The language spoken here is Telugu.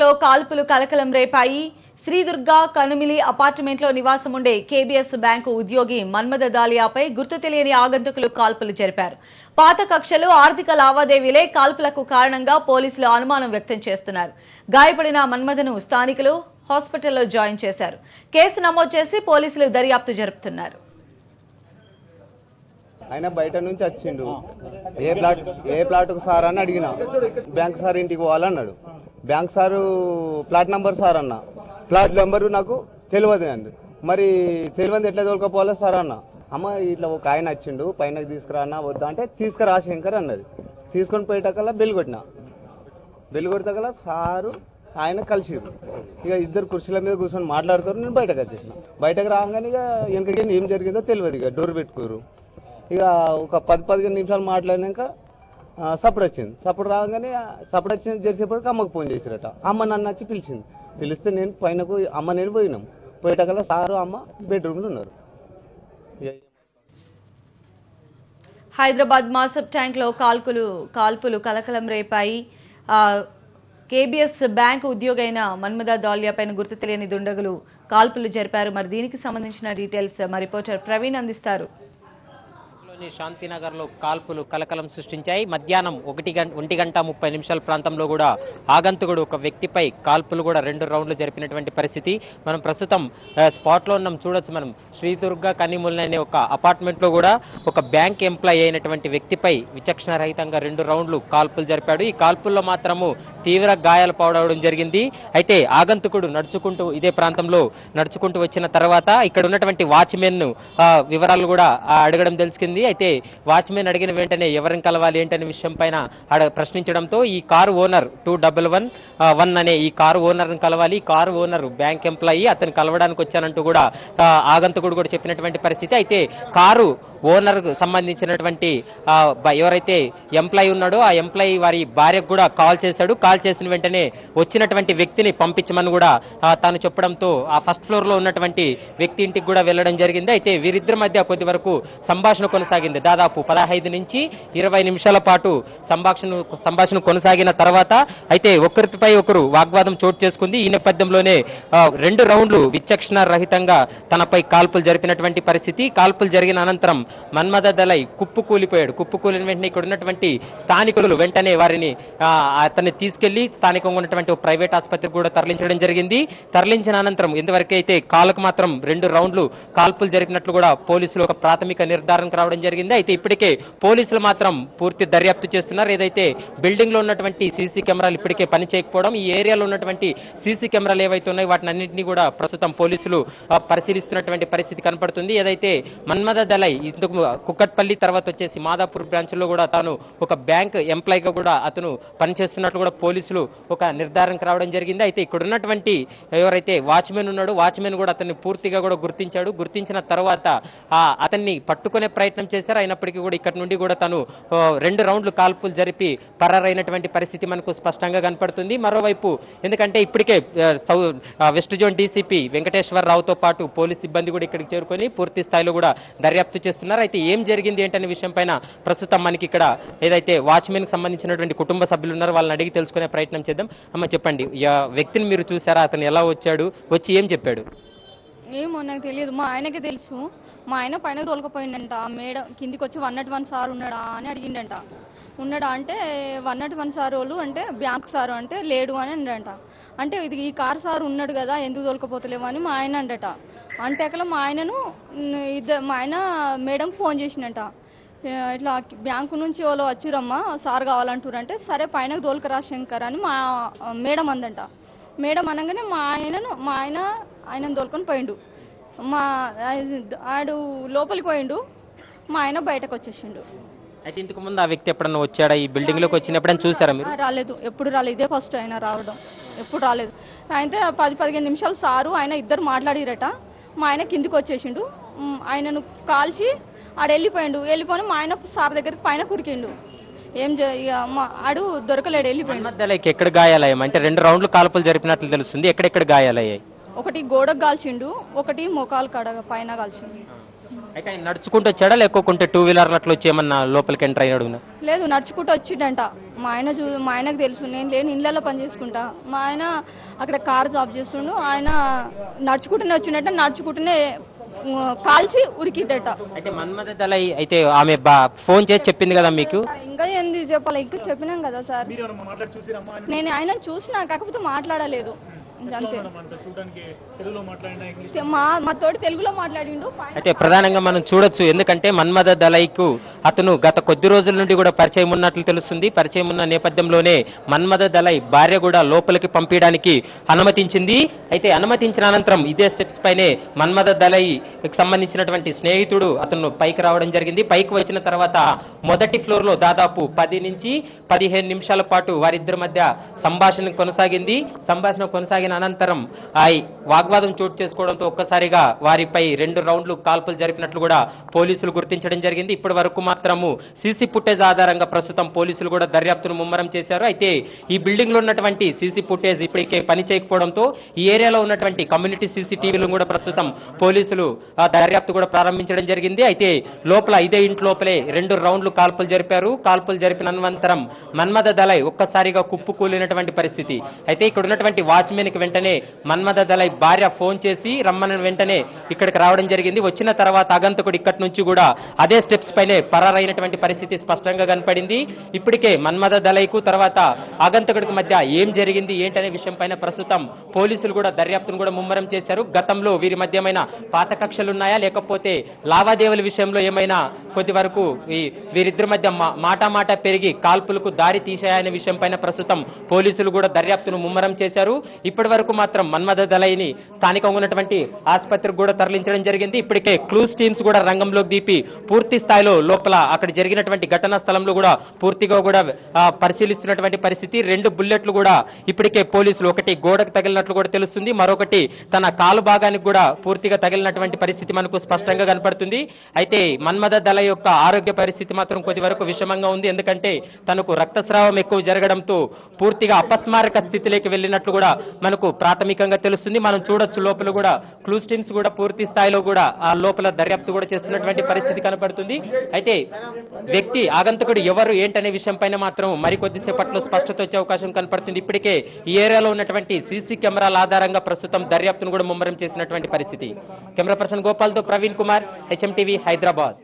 లో కాల్పులు కలకలం రేపాయి. శ్రీదుర్గ కనుమిలి అపార్ట్మెంట్లో నివాసం ఉండే కేబీఎస్ బ్యాంకు ఉద్యోగి మన్మథ దాలియాపై గుర్తు తెలియని ఆగంతకులు కాల్పులు జరిపారు. పాత కక్షలు, ఆర్థిక లావాదేవీలే కాల్పులకు కారణంగా పోలీసులు అనుమానం వ్యక్తం చేస్తున్నారు. గాయపడిన మన్మథను స్థానికులు హాస్పిటల్లో జాయిన్ చేశారు. కేసు నమోదు చేసి పోలీసులు దర్యాప్తు జరుపుతున్నారు. ఆయన బయట నుంచి వచ్చిండు. ఏ ప్లాట్కు సార్ అని అడిగిన, బ్యాంక్ సార్ ఇంటికి పోవాలన్నాడు. Bank sir plot number sir అన్న, ప్లాట్ నెంబరు నాకు తెలియదు అండి. మరి తెలియదు ఎట్లా తోలుకపోవాలి సార్ అన్న. అమ్మ ఇట్లా ఒక ఆయన వచ్చిండు, పైనకి తీసుకురా అన్న, వద్దా అంటే తీసుకురా శంకర్ అన్నది. తీసుకొని పోయేటకల్లా బెల్ కొట్టిన, బెల్ కొట్టకల్లా సారు ఆయన కలిసిరు. ఇక ఇద్దరు కుర్చీల మీద కూర్చొని మాట్లాడుతారు. నేను బయటకు వచ్చేసిన. బయటకు రాగానే ఇక వెనకకి ఏం జరిగిందో తెలియదు. ఇక డోర్ పెట్టుకోరు. ఇక ఒక 10-15 నిమిషాలు మాట్లాడినాక సప్పుడు వచ్చింది. సప్పుడు రాగానే సప్పుడు వచ్చిన జరిసేపటికి అమ్మకు ఫోన్ చేసిరట. అమ్మ నన్ను వచ్చి పిలిచింది. పిలిస్తే నేను పైనకు అమ్మ నేను పోయినాం. పోయేటకల్లా సారు అమ్మ బెడ్రూమ్లో ఉన్నారు. హైదరాబాద్ మాసబ్ ట్యాంక్ లో కాల్పులు కలకలం రేపాయి. కేబీఎస్ బ్యాంకు ఉద్యోగైన మన్మథ దాలియా పైన గుర్తు తెలియని దుండగులు కాల్పులు జరిపారు. మరి దీనికి సంబంధించిన డీటెయిల్స్ మా రిపోర్టర్ ప్రవీణ్ అందిస్తారు. శాంతినగర్ లో కాల్పులు కలకలం సృష్టించాయి. మధ్యాహ్నం 1:30 ప్రాంతంలో కూడా ఆగంతుకుడు ఒక వ్యక్తిపై కాల్పులు కూడా 2 రౌండ్లు జరిపినటువంటి పరిస్థితి మనం ప్రస్తుతం స్పాట్ లో ఉన్నాం. చూడొచ్చు మనం శ్రీదుర్గ కనిముల్ అనే ఒక అపార్ట్మెంట్ లో కూడా ఒక బ్యాంక్ ఎంప్లాయ్ అయినటువంటి వ్యక్తిపై విచక్షణ రహితంగా 2 రౌండ్లు కాల్పులు జరిపాడు. ఈ కాల్పుల్లో మాత్రము తీవ్ర గాయాలు పాడవడం జరిగింది. అయితే ఆగంతుకుడు ఇదే ప్రాంతంలో నడుచుకుంటూ వచ్చిన తర్వాత ఇక్కడ ఉన్నటువంటి వాచ్మెన్ వివరాలు కూడా అడగడం తెలిసింది. అయితే వాచ్మెన్ అడిగిన వెంటనే ఎవరిని కలవాలి ఏంటనే విషయం పైన ప్రశ్నించడంతో ఈ కారు ఓనర్ 2111 అనే ఈ కారు ఓనర్ ని కలవాలి, ఈ కారు ఓనర్ బ్యాంక్ ఎంప్లాయీ, అతను కలవడానికి వచ్చానంటూ కూడా ఆగంతుకుడు కూడా చెప్పినటువంటి పరిస్థితి. అయితే కారు ఓనర్ సంబంధించినటువంటి ఎవరైతే ఎంప్లాయీ ఉన్నాడో ఆ ఎంప్లాయీ వారి భార్యకు కూడా కాల్ చేశాడు. కాల్ చేసిన వెంటనే వచ్చినటువంటి వ్యక్తిని పంపించమని కూడా తాను చెప్పడంతో ఆ ఫస్ట్ ఫ్లోర్ లో ఉన్నటువంటి వ్యక్తి ఇంటికి కూడా వెళ్లడం జరిగింది. అయితే వీరిద్దరి మధ్య కొద్ది వరకు సంభాషణ కొనసాగింది. దాదాపు 15 నుంచి 20 నిమిషాల పాటు సంభాషణ కొనసాగిన తర్వాత అయితే ఒకరిపై ఒకరు వాగ్వాదం చోటు చేసుకుంది. ఈ నేపథ్యంలోనే 2 రౌండ్లు విచక్షణ రహితంగా తనపై కాల్పులు జరిపినటువంటి పరిస్థితి. కాల్పులు జరిగిన అనంతరం మన్మథ దళై కుప్పకూలిపోయాడు. కుప్పకూలిన వెంటనే ఇక్కడ ఉన్నటువంటి స్థానికులు వెంటనే వారిని అతన్ని తీసుకెళ్లి స్థానికంగా ఉన్నటువంటి ప్రైవేట్ ఆసుపత్రికి కూడా తరలించడం జరిగింది. తరలించిన అనంతరం ఇంతవరకైతే కాలుకు మాత్రం 2 రౌండ్లు కాల్పులు జరిపినట్లు కూడా పోలీసులు ఒక ప్రాథమిక నిర్ధారణకు రావడం జరిగింది. అయితే ఇప్పటికే పోలీసులు మాత్రం పూర్తి దర్యాప్తు చేస్తున్నారు. ఏదైతే బిల్డింగ్ లో ఉన్నటువంటి సీసీ కెమెరాలు ఇప్పటికే పని చేయకపోవడం, ఈ ఏరియాలో ఉన్నటువంటి సీసీ కెమెరాలు ఏవైతే ఉన్నాయో వాటిని అన్నింటినీ కూడా ప్రస్తుతం పోలీసులు పరిశీలిస్తున్నటువంటి పరిస్థితి కనపడుతుంది. ఏదైతే మన్మథ దళై ఇందుకు కుక్కట్పల్లి తర్వాత వచ్చేసి మాదాపూర్ బ్రాంచ్ లో కూడా తాను ఒక బ్యాంక్ ఎంప్లాయీగా కూడా అతను పనిచేస్తున్నట్లు కూడా పోలీసులు ఒక నిర్ధారణకు రావడం జరిగింది. అయితే ఇక్కడ ఉన్నటువంటి ఎవరైతే వాచ్మెన్ ఉన్నాడో వాచ్మెన్ కూడా అతన్ని పూర్తిగా కూడా గుర్తించాడు. గుర్తించిన తర్వాత అతన్ని పట్టుకునే ప్రయత్నం చేశారు. అయినప్పటికీ కూడా ఇక్కడ నుండి కూడా తను 2 రౌండ్లు కాల్పులు జరిపి పరారైనటువంటి పరిస్థితి మనకు స్పష్టంగా కనపడుతుంది. మరోవైపు ఎందుకంటే ఇప్పటికే వెస్ట్ జోన్ డీసీపీ వెంకటేశ్వరరావుతో పాటు పోలీస్ సిబ్బంది కూడా ఇక్కడికి చేరుకొని పూర్తి స్థాయిలో కూడా దర్యాప్తు చేస్తున్నారు. అయితే ఏం జరిగింది ఏంటనే విషయం పైన ప్రస్తుతం మనకి ఇక్కడ ఏదైతే వాచ్మెన్ కి సంబంధించినటువంటి కుటుంబ సభ్యులు ఉన్నారో వాళ్ళని అడిగి తెలుసుకునే ప్రయత్నం చేద్దాం. అమ్మ చెప్పండి, వ్యక్తిని మీరు చూసారా? అతను ఎలా వచ్చాడు, వచ్చి ఏం చెప్పాడు? ఏమో నాకు తెలియదు, మా ఆయనకే తెలుసు. మా ఆయన పైన తోలుకపోయిందంట. మేడం కిందికి వచ్చి 101 సార్ ఉన్నాడా అని అడిగిండంట. ఉన్నాడా అంటే 101 సార్ వాళ్ళు అంటే బ్యాంక్ సారు అంటే లేడు అని అండంట. అంటే ఇది ఈ కార్ సార్ ఉన్నాడు కదా, ఎందుకు తోలుకపోతలేవు అని మా ఆయన అండట. అంటే అక్కడ మా ఆయన మేడం ఫోన్ చేసిండంట. ఇట్లా బ్యాంకు నుంచి వాళ్ళు వచ్చిరమ్మా సార్ కావాలంటారంటే సరే పైన తోలుకరా శంకర్ అని మా మేడం అందంట. మేడం అనగానే మా ఆయనను తోలుకొని పోయిండు. ఆడు లోపలికి పోయిండు, మా ఆయన బయటకు వచ్చేసిండు. అయితే ఇంతకు ముందు ఆ వ్యక్తి ఎప్పుడన్నా వచ్చాడా ఈ బిల్డింగ్ లోకి? వచ్చినప్పుడు చూసారా మీరు? రాలేదు, ఎప్పుడు రాలేదు. ఇదే ఫస్ట్ ఆయన రావడం, ఎప్పుడు రాలేదు. అయితే 10-15 నిమిషాలు సారు ఆయన ఇద్దరు మాట్లాడిరట. మా ఆయన కిందికి వచ్చేసిండు, ఆయనను కాల్చి ఆడు వెళ్ళిపోయిన మా ఆయన సార్ దగ్గరికి పైన కురికిండు. ఆడు దొరకలేడు, వెళ్ళిపోయిండు. ఎక్కడ గాయాలయ్యాయి అంటే 2 రౌండ్లు కాల్పులు జరిపినట్లు తెలుస్తుంది. ఎక్కడెక్కడ గాయాలయ్యాయి? ఒకటి గోడకు కాల్చిండు, ఒకటి మోకాలు కాడ పైన కాల్చిండు. అయితే ఆయన నడుచుకుంటూ వచ్చాడా లేకపోతే టూ వీలర్ అట్లా వచ్చి ఏమన్నా లోపలికి ఎంటర్ అయినాడు? లేదు నడుచుకుంటూ వచ్చిండంట. మా ఆయనకు తెలుసు, నేను లేని ఇళ్ళల్లో పని చేసుకుంటా. మా ఆయన అక్కడ కార్ జాబ్ చేస్తుండు. ఆయన నడుచుకుంటూనే వచ్చిండట, నడుచుకుంటూనే కాల్చి ఉరికిద్దట. అయితే మన్మథ దళాయి అయితే ఆమె ఫోన్ చేసి చెప్పింది కదా మీకు? ఇంకా ఏంది చెప్పాలి, ఇంకా చెప్పినాం కదా సార్. నేను ఆయన చూసినా, కాకపోతే మాట్లాడలేదు అంతే. మా తోటి తెలుగులో మాట్లాడిండు. అయితే ప్రధానంగా మనం చూడొచ్చు, ఎందుకంటే మన్మథ దళాయికు అతను గత కొద్ది రోజుల నుండి కూడా పరిచయం ఉన్నట్లు తెలుస్తుంది. పరిచయం ఉన్న నేపథ్యంలోనే మన్మథ దళాయి భార్య కూడా లోపలికి పంపించడానికి అనుమతించింది. అయితే అనుమతించిన అనంతరం ఇదే స్టెప్స్ పైనే మన్మథ దళాయికి సంబంధించినటువంటి స్నేహితుడు అతను పైకి రావడం జరిగింది. పైకి వచ్చిన తర్వాత మొదటి ఫ్లోర్ లో దాదాపు 10 నుంచి 15 నిమిషాల పాటు వారిద్దరి మధ్య సంభాషణ కొనసాగిన అనంతరం ఆ వాగ్వాదం చోటు చేసుకోవడంతో ఒక్కసారిగా వారిపై 2 రౌండ్లు కాల్పులు జరిపినట్లు కూడా పోలీసులు గుర్తించడం జరిగింది. ఇప్పటి వరకు మాత్రము సీసీ ఫుటేజ్ ఆధారంగా ప్రస్తుతం పోలీసులు కూడా దర్యాప్తును ముమ్మరం చేశారు. అయితే ఈ బిల్డింగ్ లో ఉన్నటువంటి సీసీ ఫుటేజ్ ఇప్పటికే పని చేయకపోవడంతో ఈ ఏరియాలో ఉన్నటువంటి కమ్యూనిటీ సీసీటీవీలను కూడా ప్రస్తుతం పోలీసులు దర్యాప్తు కూడా ప్రారంభించడం జరిగింది. అయితే లోపల ఇదే ఇంటి లోపలే 2 రౌండ్లు కాల్పులు జరిపారు. కాల్పులు జరిపిన అనంతరం మన్మథ దళాయి ఒక్కసారిగా కుప్పకూలినటువంటి పరిస్థితి. అయితే ఇక్కడ ఉన్నటువంటి వాచ్మెన్ కి వెంటనే మన్మథ దళాయి భార్య ఫోన్ చేసి రమ్మని వెంటనే ఇక్కడికి రావడం జరిగింది. వచ్చిన తర్వాత ఆగంతకుడు ఇక్కడి నుంచి కూడా అదే స్టెప్స్ పైనే పరారైనటువంటి పరిస్థితి స్పష్టంగా కనపడింది. ఇప్పటికే మన్మథ దళాయికు తర్వాత ఆగంతకుడికి మధ్య ఏం జరిగింది ఏంటనే విషయం పైన ప్రస్తుతం పోలీసులు కూడా దర్యాప్తును కూడా ముమ్మరం చేశారు. గతంలో వీరి మధ్య ఏమైనా పాత కక్షలున్నాయా, లేకపోతే లావాదేవీల విషయంలో ఏమైనా కొద్ది వరకు వీరిద్దరి మధ్య మాట పెరిగి కాల్పులకు దారి తీశాయనే విషయం పైన ప్రస్తుతం పోలీసులు కూడా దర్యాప్తును ముమ్మరం చేశారు. ఇప్పటి వరకు మాత్రం మన్మథ దళాయిని స్థానికంగా ఉన్నటువంటి ఆసుపత్రికి కూడా తరలించడం జరిగింది. ఇప్పటికే క్లూస్ టీమ్స్ కూడా రంగంలోకి దిపి పూర్తి స్థాయిలో లోపల అక్కడ జరిగినటువంటి ఘటనా స్థలంలో కూడా పూర్తిగా కూడా పరిశీలిస్తున్నటువంటి పరిస్థితి. 2 బుల్లెట్లు కూడా ఇప్పటికే పోలీసులు, ఒకటి గోడకు తగిలినట్లు కూడా తెలుస్తుంది, మరొకటి తన కాలు భాగానికి కూడా పూర్తిగా తగిలినటువంటి పరిస్థితి మనకు స్పష్టంగా కనపడుతుంది. అయితే మన్మథ దళాయి యొక్క ఆరోగ్య పరిస్థితి మాత్రం కొద్ది వరకు విషమంగా ఉంది. ఎందుకంటే తనకు రక్తస్రావం ఎక్కువ జరగడంతో పూర్తిగా అపస్మారక స్థితిలోకి వెళ్ళినట్లు కూడా మనకు ప్రాథమికంగా తెలుస్తుంది. మనం చూడొచ్చు లోపల కూడా క్లూస్ టీమ్స్ కూడా పూర్తి స్థాయిలో కూడా ఆ లోపల దర్యాప్తు కూడా చేస్తున్నటువంటి పరిస్థితి కనపడుతుంది. అయితే వ్యక్తి ఆగంతకుడు ఎవరు ఏంటనే విషయం పైన మాత్రం మరికొద్దిసేపట్లో స్పష్టత వచ్చే అవకాశం కనపడుతుంది. ఇప్పటికే ఈ ఏరియాలో ఉన్నటువంటి సీసీ కెమెరాల ఆధారంగా ప్రస్తుతం దర్యాప్తును కూడా ముమ్మరం చేసినటువంటి పరిస్థితి. కెమెరా పర్సన్ గోపాల్తో ప్రవీణ్ కుమార్, HM TV, హైదరాబాద్.